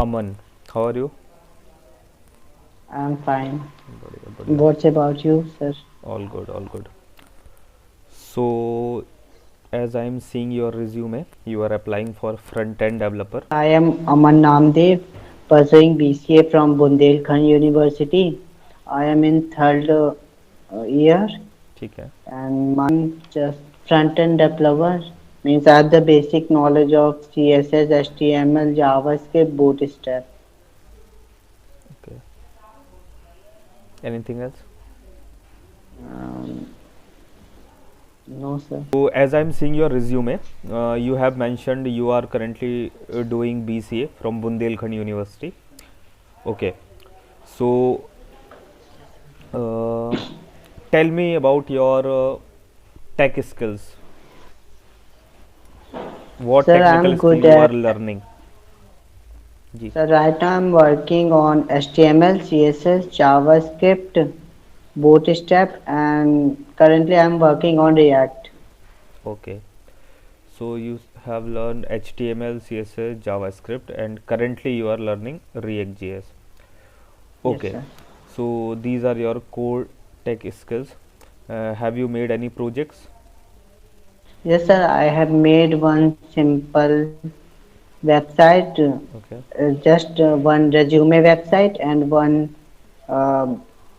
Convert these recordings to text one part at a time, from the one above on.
Aman. How are you? I'm fine. बढ़िया बढ़िया. What's about you, sir? All good, all good. So, as I am seeing your resume, you are applying for front-end developer. I am Aman Namdev, pursuing BCA from Bundelkhand University. I am in third year, ठीक है. and my just front-end developer means I have the basic knowledge of CSS, HTML, JavaScript, Bootstrap. Okay. Anything else? Um, no, sir. So, as I am seeing your resume, you have mentioned you are currently doing BCA from Bundelkhand University. Okay. So, uh, tell me about your tech skills. What Sir, technical I'm skill good you are at. learning? Ji. Sir, right now I'm working on HTML, CSS, JavaScript, Bootstrap, and currently I'm working on React. Okay. So you have learned HTML, CSS, JavaScript, and currently you are learning React.js. Yes, Okay. sir. So these are your core tech skills. Have you made any projects? Yes, sir. I have made one simple website, Okay. just one resume website and one uh,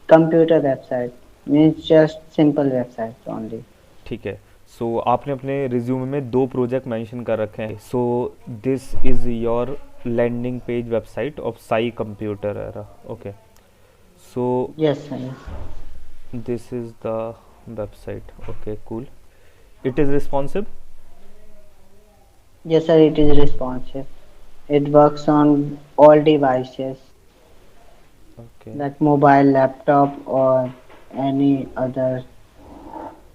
computer website. Means just simple websites only. ठीक है. सो आपने अपने resume में दो project mention कर रखे हैं. So this is your landing page website of Sai computer era. Okay. So Yes, sir. Yes. this is the website. Okay, cool. It is responsive. Yes, sir. It is responsive. It works on all devices, Okay. like mobile, laptop, or any other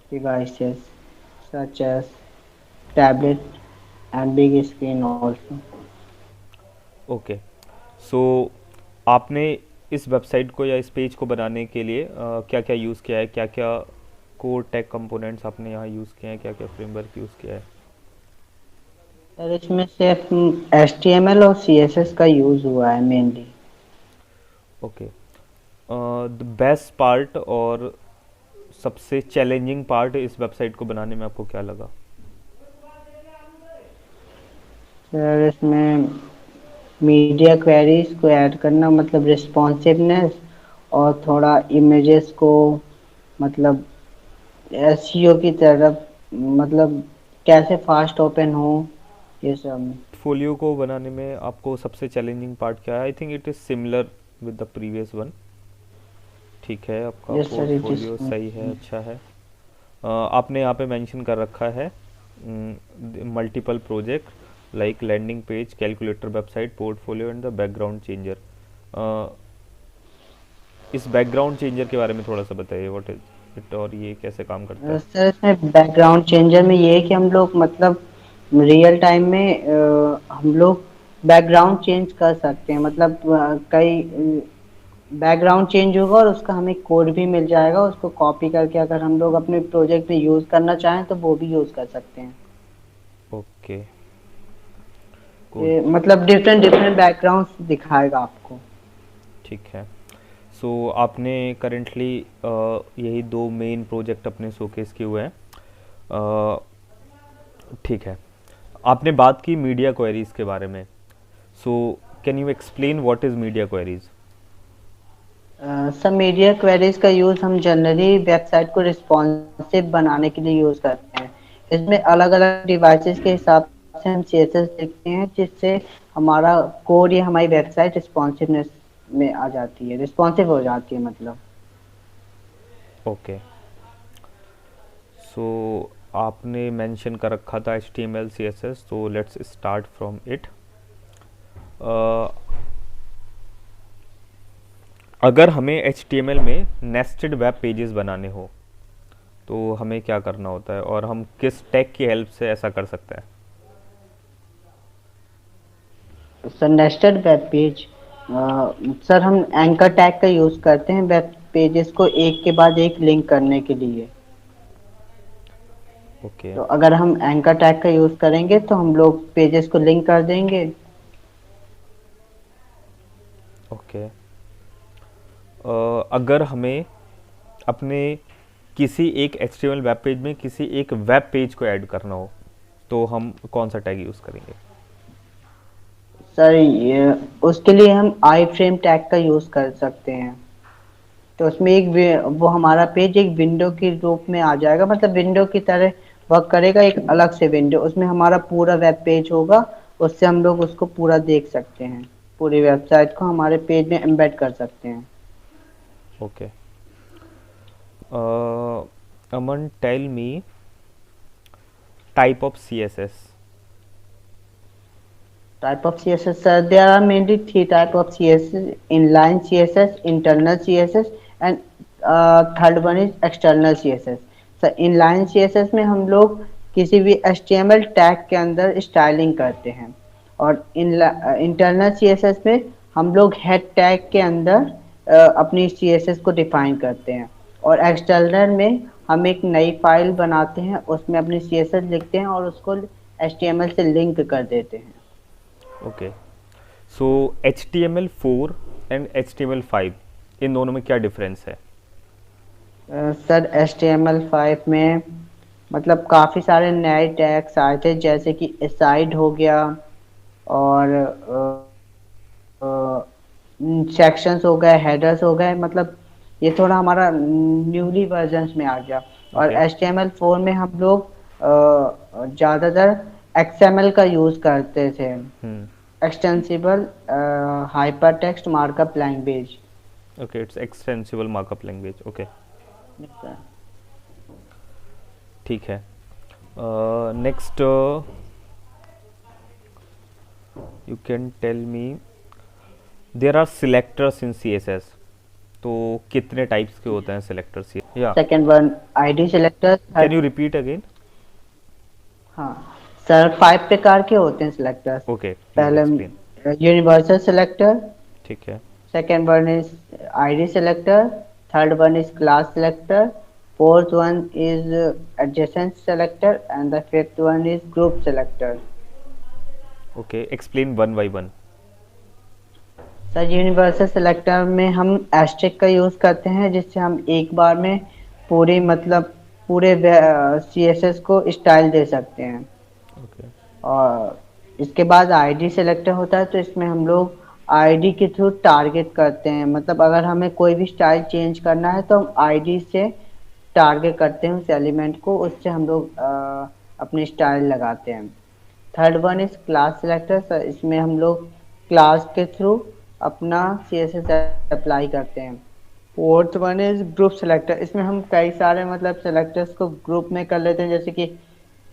devices, such as tablet and big screen also. Okay. So आपने इस website को या इस page को बनाने के लिए क्या क्या यूज़ किया है, क्या क्या कोर टेक कंपोनेंट्स आपने यहाँ यूज़ किए हैं, क्या क्या फ्रेमवर्क यूज़ किया है? सर इसमें सिर्फ HTML और CSS का यूज हुआ है mainly. Okay. The best part और सबसे चैलेंजिंग पार्ट इस वेबसाइट को बनाने में आपको क्या लगा? सर इसमें मीडिया क्वेरीज को ऐड करना, मतलब रिस्पॉन्सिवनेस, और थोड़ा इमेजेस को, मतलब एसईओ की तरफ, मतलब कैसे फास्ट ओपन हो, ये सब। पोर्टफोलियो को बनाने में आपको सबसे चैलेंजिंग पार्ट क्या है? I think it is similar with the previous one. ठीक है, आपका yes sir, it is. Portfolio सही है, अच्छा है. आपने यहाँ पे मेंशन कर रखा है multiple project like landing page, calculator, website, portfolio and the background changer. इस बैकग्राउंड चेंजर के बारे में थोड़ा सा बताइए, व्हाट इज इट और ये कैसे काम करता है? सर इसमें बैकग्राउंड चेंजर में ये है कि हम लोग मतलब रियल टाइम में हम लोग बैकग्राउंड चेंज कर सकते हैं, मतलब कई बैकग्राउंड चेंज होगा और उसका हमें कोड भी मिल जाएगा, उसको कॉपी करके अगर हम लोग अपने प्रोजेक्ट में यूज करना चाहें तो वो भी यूज कर सकते हैं। Okay, cool. ये मतलब डिफरेंट डिफरेंट बैकग्राउंड दिखाएगा आपको। ठीक है. सो आपने करेंटली यही दो मेन प्रोजेक्ट अपने शोकेस किए हुए हैं. अ, ठीक है. आपने बात की मीडिया क्वेरीज के बारे में. So can you explain what is media queries? सब मीडिया क्वेरीज का यूज हम जनरली वेबसाइट को रिस्पॉन्सिव बनाने के लिए यूज करते हैं। इसमें अलग अलग डिवाइसेस के हिसाब से हम सीएसएस लिखते हैं, जिससे हमारा कोड या हमारी वेबसाइट रिस्पॉन्सिवनेस में आ जाती है, रिस्पॉन्सिव हो जाती है मतलब। ओके. सो आपने मेंशन कर रखा था H T M L C S S, तो लेट्स स्टार्ट फ्रॉम इट. अगर हमें एच टी एम एल में नेस्टेड वेब पेजेस बनाने हो तो हमें क्या करना होता है और हम किस टैग की हेल्प से ऐसा कर सकते हैं? Sir nested web page, sir हम एंकर टैग का यूज करते हैं वेब पेजेस को एक के बाद एक लिंक करने के लिए। ओके. तो अगर हम एंकर टैग का यूज करेंगे तो हम लोग पेजेस को लिंक कर देंगे। ओके। अगर हमें अपने किसी एक HTML वेब पेज में किसी एक वेब पेज को ऐड करना हो तो हम कौन सा टैग यूज़ करेंगे? सर ये उसके लिए हम आई फ्रेम टैग का यूज कर सकते हैं। तो उसमें वो हमारा पेज एक विंडो के रूप में आ जाएगा, मतलब विंडो की तरह वर्क करेगा, एक अलग से विंडो, उसमें हमारा पूरा वेब पेज होगा। उससे हम लोग उसको पूरा देख सकते हैं, पूरी वेबसाइट को हमारे पेज में एम्बेड कर सकते हैं। Okay. Aman, tell me type of CSS। Type of CSS, there are mainly three type of CSS: inline CSS, internal CSS, and third one is external CSS. So inline CSS में हम लोग किसी भी HTML tag के अंदर styling करते हैं, और इंटरनल CSS में हम लोग हेड टैग के अंदर अपनी CSS को डिफाइन करते हैं, और एक्सटर्नल में हम एक नई फाइल बनाते हैं, उसमें अपनी CSS लिखते हैं और उसको HTML से लिंक कर देते हैं। Okay. So HTML4 and HTML5 इन दोनों में क्या डिफरेंस है? सर HTML5 में मतलब काफ़ी सारे नए टैग्स आए थे, जैसे कि एसाइड हो गया, और सेक्शंस हो गए, हेडर्स हो गए, मतलब ये थोड़ा हमारा न्यूली वर्जन्स में आ गया। और ओके। HTML4 में हम लोग ज़्यादातर XML का यूज़ करते थे, hmm. Extensible hyper text markup language. Okay, it's extensible markup language. Okay, ठीक है। Next, you can tell me there are selectors in CSS। तो कितने टाइप्स के होते हैं सिलेक्टर्स? या second one ID selector, can third. You repeat again? हाँ sir, 5 प्रकार के होते हैं सिलेक्टर्स। ओके, प्लीज पहले एक्सप्लेन। यूनिवर्सल सिलेक्टर, ठीक है। Second one is ID selector, third one is class selector, fourth one is adjacent selector, and the fifth one is group selector. Okay, explain one by one. Sir universal selector में हम asterisk का use करते हैं, जिससे हम एक बार में पूरी मतलब पूरे CSS को स्टाइल दे सकते हैं। ओके। और इसके बाद आईडी सेलेक्टर होता है, तो इसमें हम लोग आईडी के थ्रू टारगेट करते हैं, मतलब अगर हमें कोई भी स्टाइल चेंज करना है तो हम आईडी से टारगेट करते हैं उस एलिमेंट को, उससे हम लोग अपनी स्टाइल लगाते हैं। Third one is class selector, इसमें हम लोग क्लास के थ्रू अपना CSS अप्लाई करते हैं। Fourth one is group selector, इसमें हम कई सारे मतलब सेलेक्टर्स को ग्रुप में कर लेते हैं, जैसे कि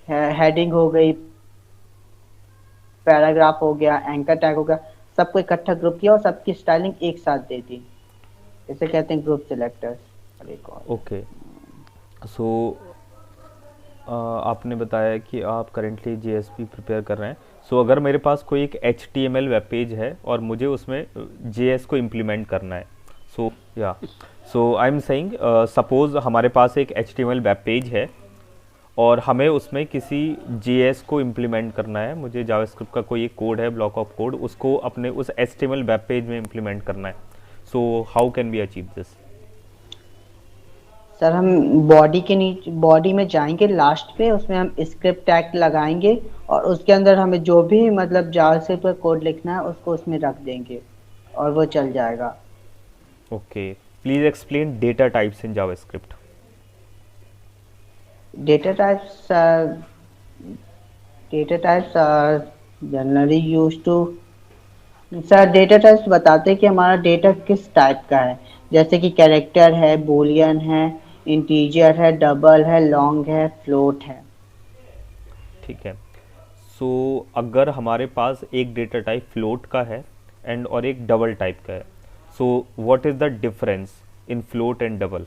हेडिंग हो गई, पैराग्राफ हो गया, एंकर टैग हो गया, सबको इकट्ठा ग्रुप किया और सबकी स्टाइलिंग एक साथ दे दी। इसे कहते हैं ग्रुप सिलेक्टर्स। और एक और ओके। सो आपने बताया कि आप करेंटली JSP प्रिपेयर कर रहे हैं। सो अगर मेरे पास कोई एक HTML वेब पेज है और मुझे उसमें JS को इम्प्लीमेंट करना है, सो या सो आई एम सेइंग सपोज हमारे पास एक HTML वेब पेज है और हमें उसमें किसी JS को इम्प्लीमेंट करना है। मुझे जावास्क्रिप्ट का कोई एक कोड है, ब्लॉक ऑफ कोड, उसको अपने उस HTML वेब पेज में इम्प्लीमेंट करना है। So how can we achieve this? Sir, हम बॉडी के नीचे बॉडी में जाएंगे, लास्ट पे उसमें हम स्क्रिप्ट टैग लगाएंगे, और उसके अंदर हमें जो भी मतलब जावास्क्रिप्ट पर कोड लिखना है उसको उसमें रख देंगे और वो चल जाएगा। Okay, please explain data types in JavaScript. Data types data types are generally use to, sir data types बताते हैं कि हमारा डेटा किस टाइप का है, जैसे कि कैरेक्टर है, बूलियन है, इंटीजर है, डबल है, लॉन्ग है, फ्लोट है। ठीक है। सो अगर हमारे पास एक डेटा टाइप फ्लोट का है एंड और एक डबल टाइप का है, so what is the difference in float and double?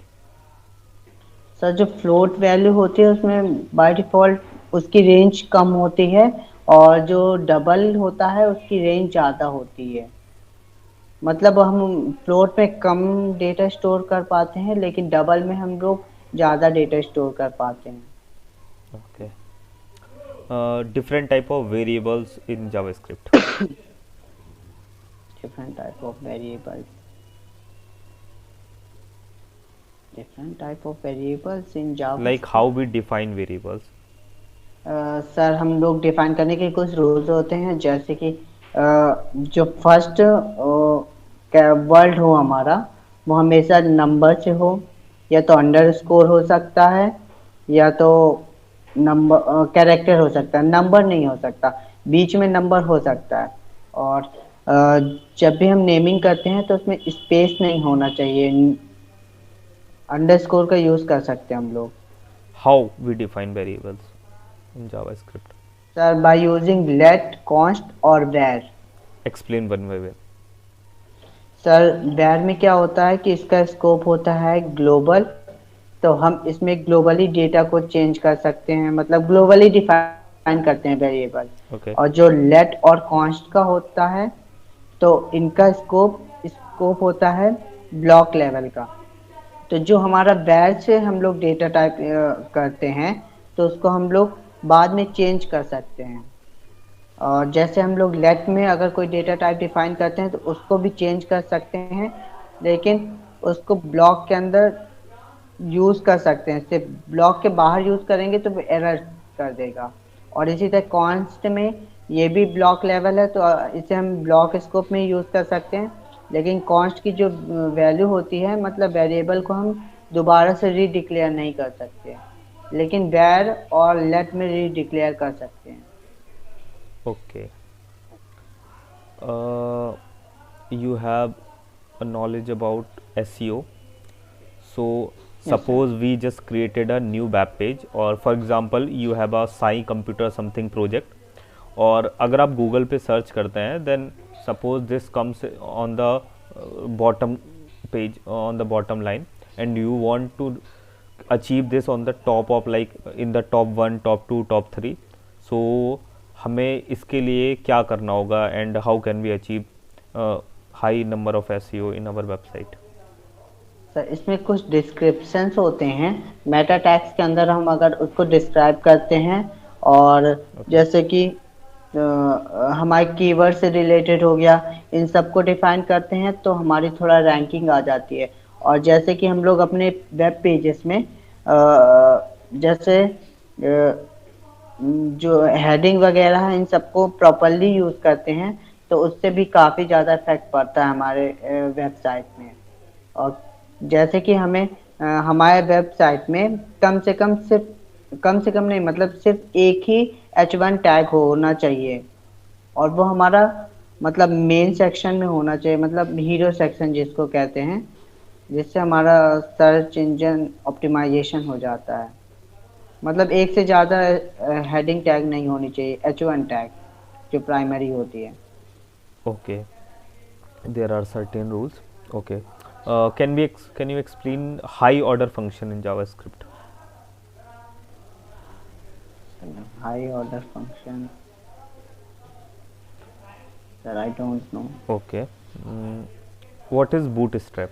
Sir जो फ्लोट वैल्यू होती है उसमें बाय डिफॉल्ट उसकी रेंज कम होती है, और जो डबल होता है उसकी रेंज ज़्यादा होती है। मतलब हम फ्लोट में कम डेटा स्टोर कर पाते हैं, लेकिन डबल में हम लोग ज़्यादा डेटा स्टोर कर पाते हैं। Okay. Different type of variables in JavaScript. different type of variables. Different type of variables in Like JavaScript. how we define variables. Sir हम लोग डिफाइन करने के कुछ रूल्स होते हैं, जैसे कि जो फर्स्ट वर्ड हो हमारा, वो हमेशा नंबर से हो, या तो अंडरस्कोर हो सकता है, या तो नंबर कैरेक्टर हो सकता है, नंबर नहीं हो सकता, बीच में नंबर हो सकता है। और जब भी हम नेमिंग करते हैं तो उसमें स्पेस नहीं होना चाहिए, अंडरस्कोर का यूज कर सकते हैं हम लोग। How we define variables in JavaScript. Sir by using let, const और var. Explain one by one. Sir var में क्या होता है कि इसका स्कोप होता है ग्लोबल, तो हम इसमें ग्लोबली डेटा को चेंज कर सकते हैं, मतलब ग्लोबली डिफाइन करते हैं वेरिएबल। Okay. और जो लेट और कॉन्स्ट का होता है, तो इनका स्कोप स्कोप होता है ब्लॉक लेवल का। तो जो हमारा बैच से हम लोग डेटा टाइप करते हैं, तो उसको हम लोग बाद में चेंज कर सकते हैं। और जैसे हम लोग लेट में अगर कोई डेटा टाइप डिफाइन करते हैं तो उसको भी चेंज कर सकते हैं, लेकिन उसको ब्लॉक के अंदर यूज कर सकते हैं, सिर्फ ब्लॉक के बाहर यूज करेंगे तो एरर कर देगा। और इसी तरह कॉन्स्ट में ये भी ब्लॉक लेवल है, तो इसे हम ब्लॉक स्कोप में यूज कर सकते हैं, लेकिन कॉन्स्ट की जो वैल्यू होती है, मतलब वेरिएबल को हम दोबारा से रीडिक्लेयर नहीं कर सकते, लेकिन वैर और लेट में रीडिक्लेयर कर सकते हैं। Okay. Uh, you have a knowledge about SEO. So yes sir. suppose we just created a new web page, or for example you have a Sai computer something project, और अगर आप गूगल पे search करते हैं then suppose this comes on the bottom page, on the bottom line, and you want to achieve this on the top of, like in the top 1, top 2, top 3. So हमें इसके लिए क्या करना होगा, and how can we achieve high number of SEO in our website? Sir इसमें कुछ descriptions होते हैं, मेटा टैग्स के अंदर हम अगर उसको डिस्क्राइब करते हैं, और ओके. जैसे कि हमारे कीवर्ड से रिलेटेड हो गया, इन सबको डिफाइन करते हैं तो हमारी थोड़ा रैंकिंग आ जाती है। और जैसे कि हम लोग अपने वेब पेजेस में जैसे जो हेडिंग वगैरह है इन सबको प्रॉपरली यूज करते हैं, तो उससे भी काफ़ी ज़्यादा इफेक्ट पड़ता है हमारे वेबसाइट में। और जैसे कि हमें हमारे वेबसाइट में कम से कम नहीं, मतलब सिर्फ एक ही H1 टैग होना चाहिए, और वो हमारा मतलब मेन सेक्शन में होना चाहिए, मतलब हीरो सेक्शन जिसको कहते हैं, जिससे हमारा सर्च इंजन ऑप्टिमाइजेशन हो जाता है। मतलब एक से ज़्यादा हेडिंग टैग नहीं होनी चाहिए, H1 टैग जो प्राइमरी होती है। Okay, there are certain rules. Okay. Can you explain high order function in JavaScript? High order function, sir I don't know. Okay. Mm, what is Bootstrap?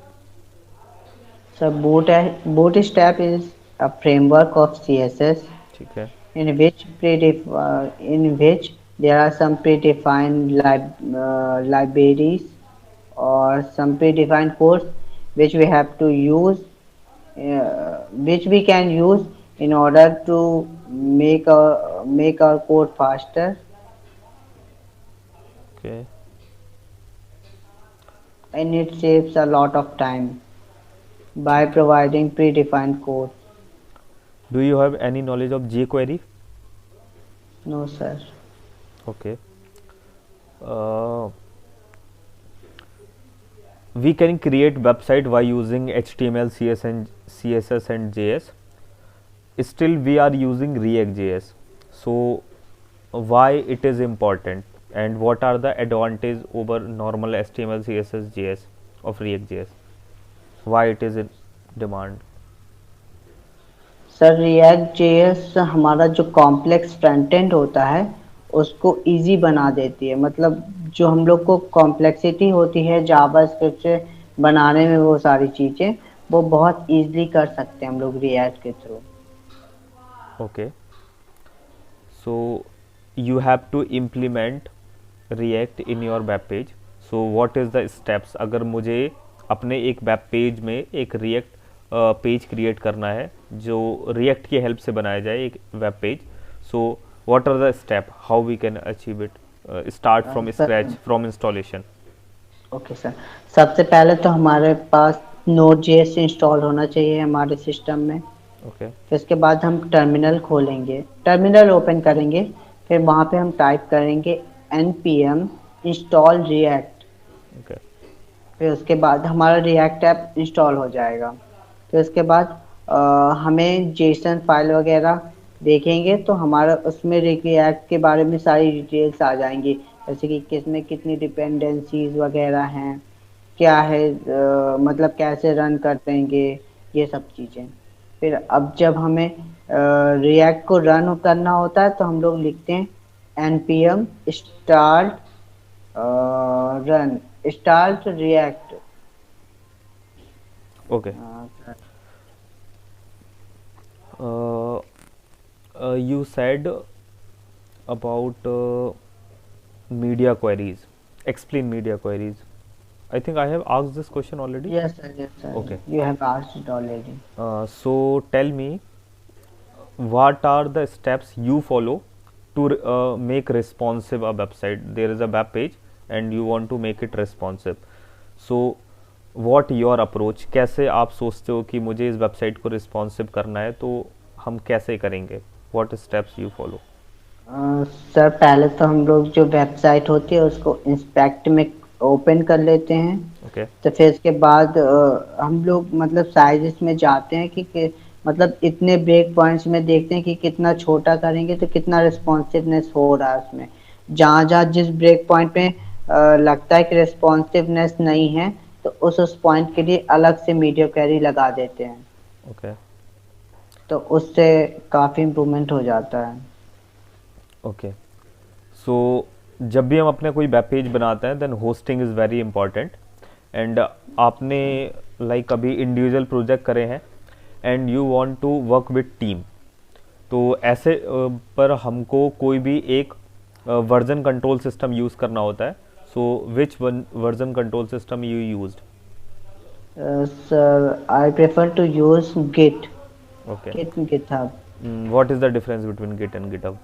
So Bootstrap is a framework of CSS ठीक है. in which there are some predefined libraries or some predefined codes which we have to use, which we can use in order to make our code faster, Okay. and it saves a lot of time by ठीक है. providing predefined code. Do you have any knowledge of jQuery? No, sir. Okay. Uh, we can create website by using HTML, CSS and JS. Still we are using React.js. So why it is important, and what are the advantage over normal HTML, CSS, JS of React.js? Why it is in demand? Sir react JS हमारा जो complex front end होता है उसको easy बना देती है, मतलब जो हम लोग को कॉम्प्लेक्सिटी होती है जावास्क्रिप्ट से बनाने में, वो सारी चीज़ें वो बहुत इजीली कर सकते हैं हम लोग रिएक्ट के through. Okay. So you have to implement React in your web page. So what is the steps, अगर मुझे अपने एक वेब पेज में एक रिएक्ट पेज क्रिएट करना है जो रिएक्ट की हेल्प से बनाया जाए एक web page, so what are the step, how we can achieve it, start from scratch, sir from installation? Okay sir, सबसे पहले तो हमारे पास नोड जेएस इंस्टॉल होना चाहिए हमारे सिस्टम में। ओके। फिर उसके बाद हम टर्मिनल खोलेंगे, टर्मिनल ओपन करेंगे, फिर वहाँ पे हम टाइप करेंगे npm इंस्टॉल रिएक्ट। ओके। फिर उसके बाद हमारा रिएक्ट ऐप इंस्टॉल हो जाएगा। फिर उसके बाद हमें जेसन फाइल वगैरह देखेंगे तो हमारा उसमें रिएक्ट के बारे में सारी डिटेल्स आ जाएंगी, जैसे कि किसमें कितनी डिपेंडेंसीज वगैरह हैं, क्या है, मतलब कैसे रन कर देंगे, ये सब चीज़ें। फिर अब जब हमें रिएक्ट को रन करना होता है तो हम लोग लिखते हैं npm start run start react. Okay. You said about media queries. Explain media queries. I think I have asked this question already. Yes sir, yes sir, Okay. you have asked it already. So tell me, what are the steps you follow to make responsive a website? There is a web page and you want to make it responsive. So what your approach, कैसे आप सोचते हो कि मुझे इस website को responsive करना है, तो हम कैसे करेंगे? What steps you follow? Sir पहले तो हम लोग जो वेबसाइट होती है उसको इंस्पेक्ट में ओपन कर लेते हैं। ओके। तो फिर इसके बाद हम लोग मतलब साइजेस में जाते हैं कि मतलब इतने ब्रेक पॉइंट्स में देखते हैं कि कितना छोटा करेंगे तो कितना रिस्पॉन्सिवनेस हो रहा है उसमें। जहाँ जहाँ जिस ब्रेक पॉइंट पे लगता है कि रिस्पॉन्सिवनेस नहीं है तो उस पॉइंट के लिए अलग से मीडिया क्वेरी लगा देते हैं। ओके। तो उससे काफ़ी इम्प्रूवमेंट हो जाता है। ओके। सो जब भी हम अपने कोई वेब पेज बनाते हैं then hosting is very important. And आपने लाइक अभी इंडिविजुअल प्रोजेक्ट करे हैं and you want to work with team, तो ऐसे पर हमको कोई भी एक वर्जन कंट्रोल सिस्टम यूज़ करना होता है। So which one version control system you used? Sir, I prefer to use Git, okay. GitHub. What is the difference between Git and GitHub?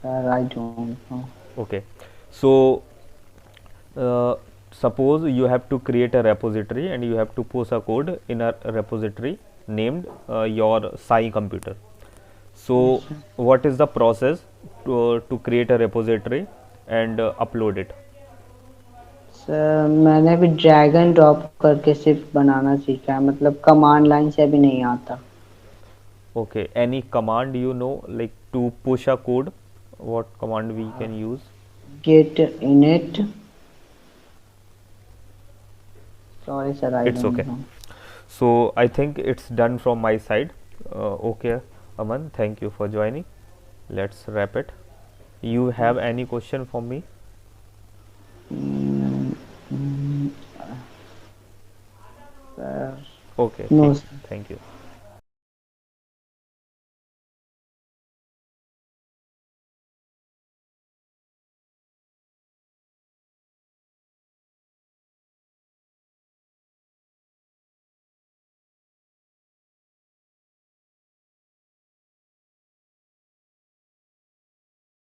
Sir, I don't know. Okay, so suppose you have to create a repository and you have to post a code in a repository named your Sai computer. Yes, So sir. what is the process to create a repository and upload it? Sir मैंने भी drag and drop करके सिर्फ बनाना सीखा है, मतलब command line से अभी नहीं आता। Okay, any command you know like to push a code, what command we can use? Git init. Sorry sir, I It's don't okay. know. So I think it's done from my side. Okay, Aman, thank you for joining. Let's wrap it. You have any question for me? Mm, mm, sir, Okay, no ठीक, sir. thank you.